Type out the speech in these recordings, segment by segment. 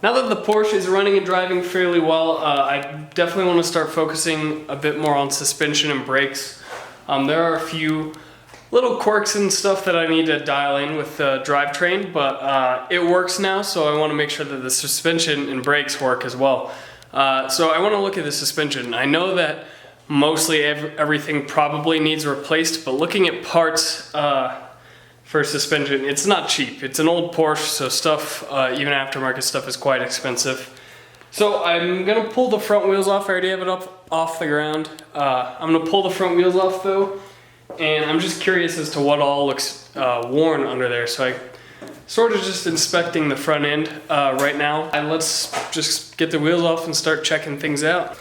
Now that the Porsche is running and driving fairly well, I definitely want to start focusing a bit more on suspension and brakes. There are a few little quirks and stuff that I need to dial in with the drivetrain, but it works now, so I want to make sure that the suspension and brakes work as well. So I want to look at the suspension. I know that mostly everything probably needs replaced, but looking at parts for suspension, it's not cheap. It's an old Porsche, so stuff, even aftermarket stuff, is quite expensive. So I'm gonna pull the front wheels off. I already have it up off the ground. I'm gonna pull the front wheels off though, and I'm just curious as to what all looks worn under there. So I sort of just inspecting the front end right now. And let's just get the wheels off and start checking things out.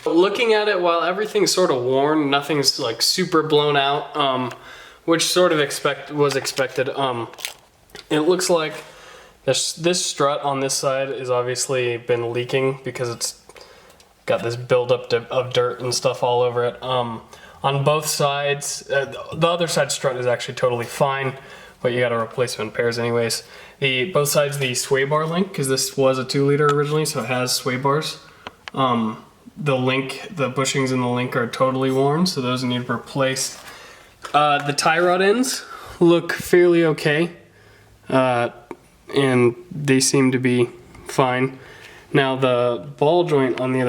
Looking at it, while everything's sort of worn, nothing's like super blown out, which sort of was expected. It looks like this strut on this side has obviously been leaking because it's got this buildup of dirt and stuff all over it. On both sides, the other side strut is actually totally fine, but you got to replace them in pairs anyways. Both sides, the sway bar link, because this was a 2-liter originally, so it has sway bars. The bushings in the link are totally worn, so those need replaced. The tie rod ends look fairly okay, and they seem to be fine. Now the ball joint on the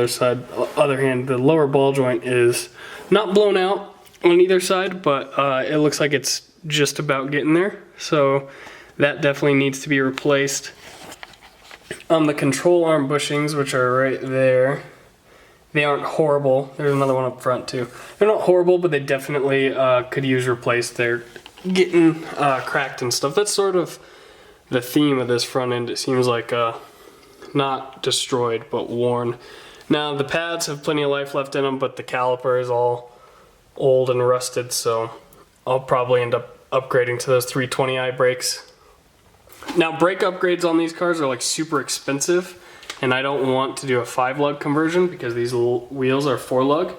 other hand, the lower ball joint is not blown out on either side, but it looks like it's just about getting there, so that definitely needs to be replaced. The control arm bushings, which are right there, they aren't horrible. There's another one up front too. They're not horrible, but they definitely could use replaced. They're getting cracked and stuff. That's sort of the theme of this front end. It seems like not destroyed, but worn. Now the pads have plenty of life left in them, but the caliper is all old and rusted, so I'll probably end up upgrading to those 320i brakes. Now brake upgrades on these cars are like super expensive, and I don't want to do a 5-lug conversion because these wheels are 4-lug,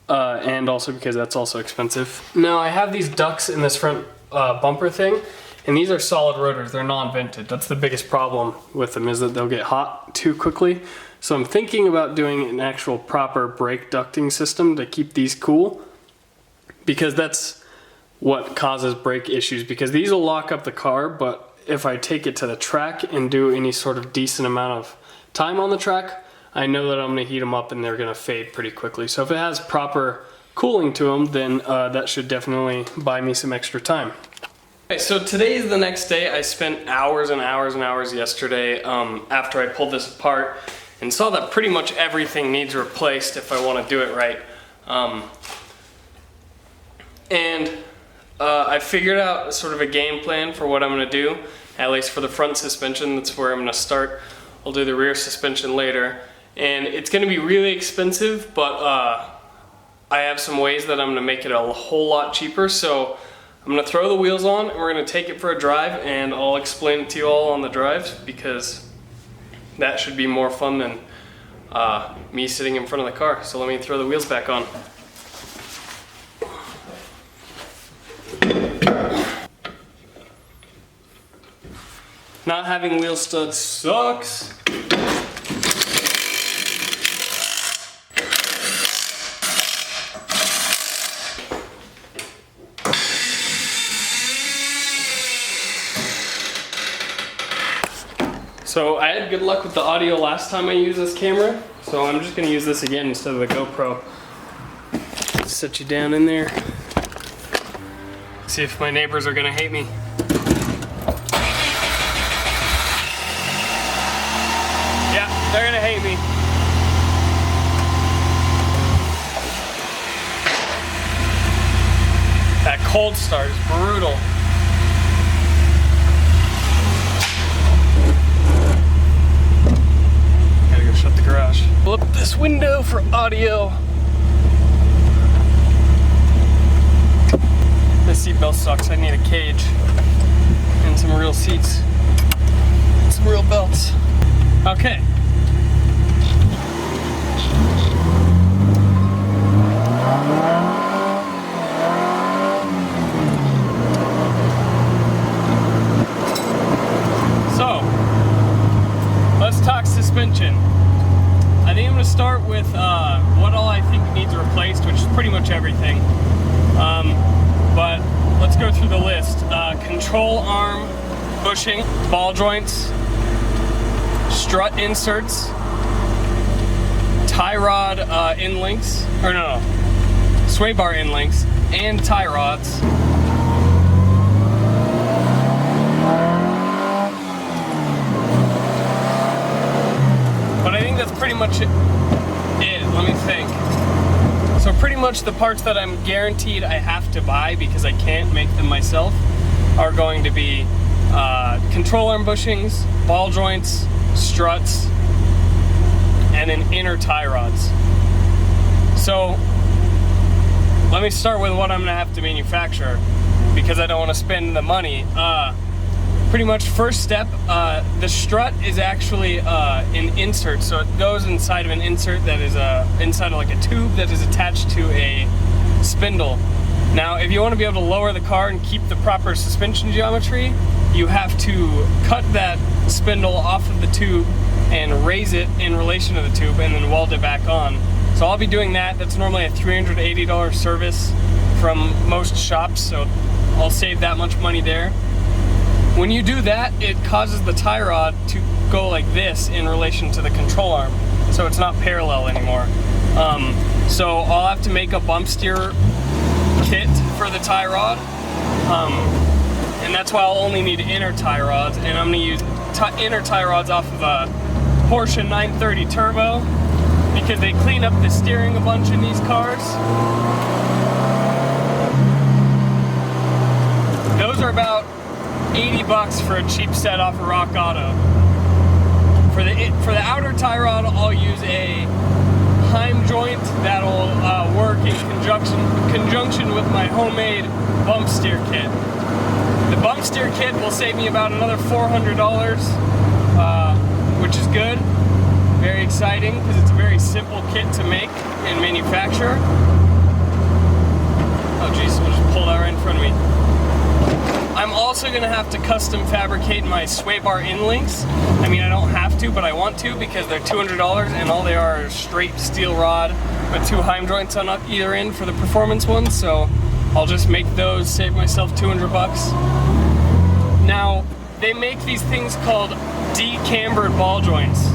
and also because that's also expensive. Now I have these ducts in this front bumper thing, and these are solid rotors. They're non-vented. That's the biggest problem with them, is that they'll get hot too quickly. So I'm thinking about doing an actual proper brake ducting system to keep these cool, because that's what causes brake issues, because these will lock up the car, but if I take it to the track and do any sort of decent amount of time on the track, I know that I'm going to heat them up and they're going to fade pretty quickly. So if it has proper cooling to them, then that should definitely buy me some extra time. Okay, so today is the next day. I spent hours and hours and hours yesterday after I pulled this apart and saw that pretty much everything needs replaced if I want to do it right. I figured out sort of a game plan for what I'm going to do, at least for the front suspension. That's where I'm going to start. I'll do the rear suspension later, and it's going to be really expensive, but I have some ways that I'm going to make it a whole lot cheaper. So I'm going to throw the wheels on, and we're going to take it for a drive, and I'll explain it to you all on the drive, because that should be more fun than me sitting in front of the car. So let me throw the wheels back on. Not having wheel studs sucks. So I had good luck with the audio last time I used this camera, so I'm just going to use this again instead of the GoPro. Set you down in there. See if my neighbors are going to hate me. Yeah, they're going to hate me. That cold start is brutal. Gotta go shut the garage. Pull up this window for audio. This seatbelt sucks. I need a cage and some real seats and some real belts. Okay. much everything. But let's go through the list. Control arm bushing, ball joints, strut inserts, tie rod end links, or no, sway bar end links, and tie rods. But I think that's pretty much it. Let me think. So pretty much the parts that I'm guaranteed I have to buy because I can't make them myself are going to be control arm bushings, ball joints, struts, and then inner tie rods. So let me start with what I'm gonna have to manufacture because I don't want to spend the money. Pretty much first step, the strut is actually an insert, so it goes inside of an insert that is inside of like a tube that is attached to a spindle. Now if you want to be able to lower the car and keep the proper suspension geometry, you have to cut that spindle off of the tube and raise it in relation to the tube and then weld it back on. So I'll be doing that. That's normally a $380 service from most shops, so I'll save that much money there. When you do that, it causes the tie rod to go like this in relation to the control arm, so it's not parallel anymore. So I'll have to make a bump steer kit for the tie rod, and that's why I'll only need inner tie rods, and I'm going to use inner tie rods off of a Porsche 930 Turbo because they clean up the steering a bunch in these cars. Those are about 80 bucks for a cheap set off of Rock Auto. For the outer tie rod, I'll use a Heim joint that'll work in conjunction with my homemade bump steer kit. The bump steer kit will save me about another $400, which is good. Very exciting because it's a very simple kit to make and manufacture. Oh geez, someone just pulled out right in front of me. I'm also going to have to custom fabricate my sway bar end links. I mean, I don't have to, but I want to because they're $200 and all they are straight steel rod with 2 Heim joints on either end for the performance ones. So I'll just make those, save myself 200 bucks. Now, they make these things called decambered ball joints.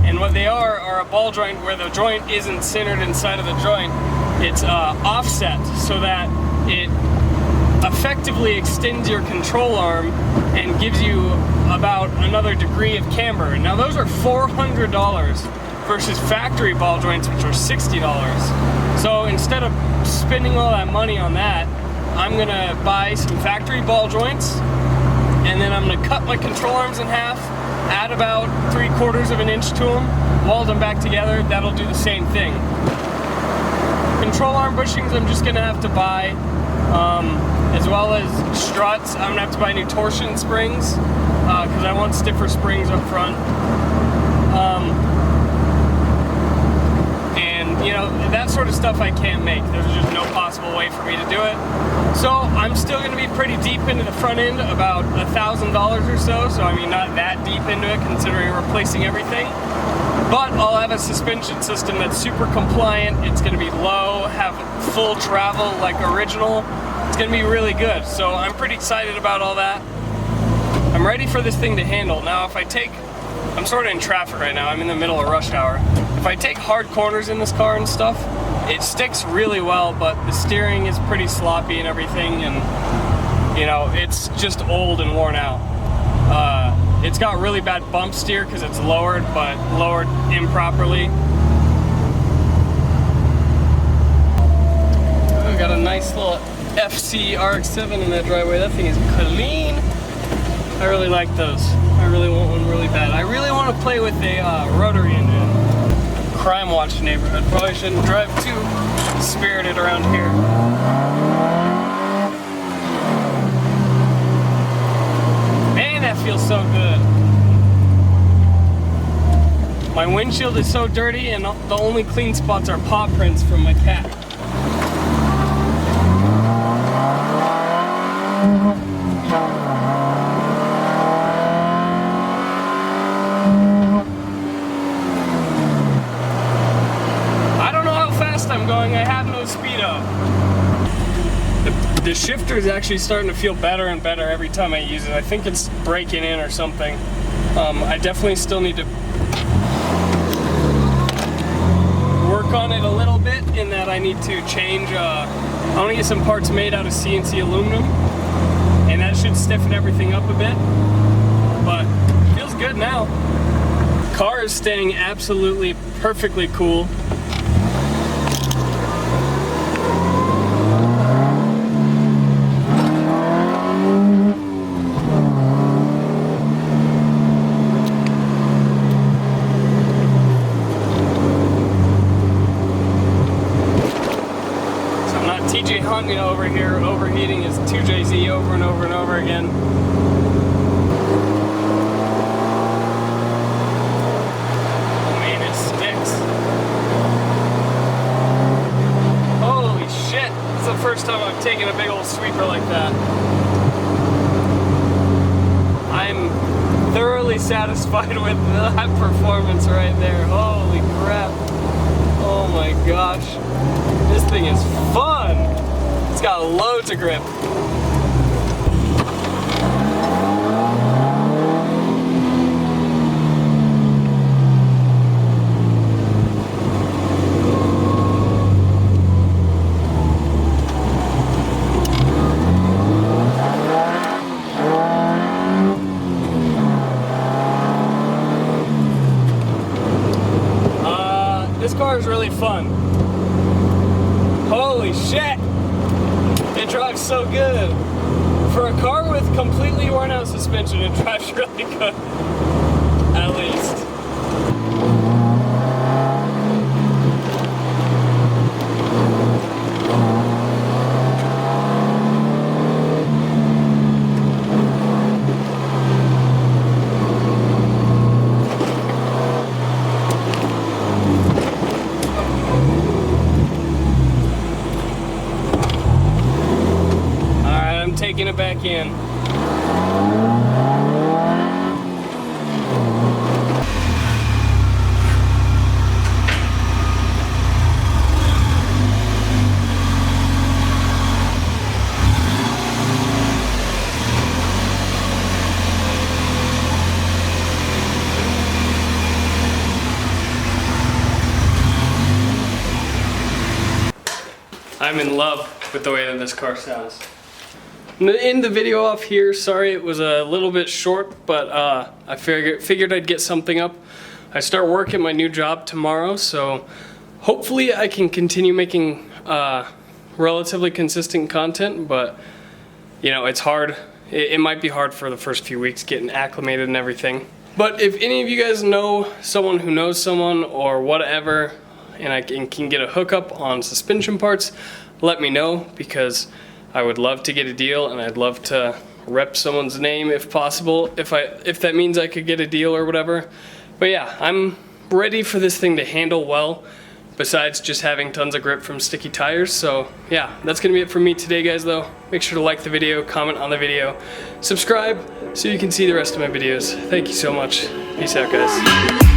And what they are a ball joint where the joint isn't centered inside of the joint. It's offset so that it effectively extends your control arm and gives you about another degree of camber. Now those are $400 versus factory ball joints, which are $60. So instead of spending all that money on that, I'm gonna buy some factory ball joints and then I'm gonna cut my control arms in half, add about 3/4 of an inch to them, weld them back together. That'll do the same thing. Control arm bushings I'm just gonna have to buy, as well as struts. I'm gonna have to buy new torsion springs because I want stiffer springs up front. And you know, that sort of stuff I can't make. There's just no possible way for me to do it. So I'm still gonna be pretty deep into the front end, about $1,000 or so. So I mean, not that deep into it considering replacing everything. But I'll have a suspension system that's super compliant. It's gonna be low, have full travel like original. It's gonna be really good. So I'm pretty excited about all that. I'm ready for this thing to handle. Now if I'm sort of in traffic right now, I'm in the middle of rush hour. If I take hard corners in this car and stuff, it sticks really well, but the steering is pretty sloppy and everything, and you know, it's just old and worn out. It's got really bad bump steer because it's lowered, but lowered improperly. I've got a nice little FC RX-7 in that driveway. That thing is clean. I really like those. I really want one really bad. I really want to play with a rotary engine. Crime watch neighborhood. Probably shouldn't drive too spirited around here. Man, that feels so good. My windshield is so dirty and the only clean spots are paw prints from my cat. I don't know how fast I'm going. I have no speedo. shifter is actually starting to feel better and better every time I use it. I think it's breaking in or something. I definitely still need to work on it a little bit in that I need to change, I want to get some parts made out of CNC aluminum, and that should stiffen everything up a bit, but it feels good now. Car is staying absolutely perfectly cool. You know, over here overheating his 2JZ over and over and over again. Oh man, it sticks. Holy shit! It's the first time I've taken a big old sweeper like that. I'm thoroughly satisfied with that performance right there. Holy crap. Oh my gosh. This thing is fun! It's got loads of grip. This car is really fun. Holy shit! It drives so good. For a car with completely worn out suspension, it drives really good. At least. Taking it back in. I'm in love with the way that this car sounds. End the video off here. Sorry it was a little bit short, but I figured I'd get something up. I start work at my new job tomorrow, so hopefully I can continue making relatively consistent content, but you know, it's hard. It might be hard for the first few weeks getting acclimated and everything. But if any of you guys know someone who knows someone or whatever, and I can get a hookup on suspension parts, let me know, because I would love to get a deal, and I'd love to rep someone's name if possible, if that means I could get a deal or whatever. But yeah, I'm ready for this thing to handle well, besides just having tons of grip from sticky tires. So yeah, that's gonna be it for me today, guys, though. Make sure to like the video, comment on the video, subscribe so you can see the rest of my videos. Thank you so much. Peace out, guys.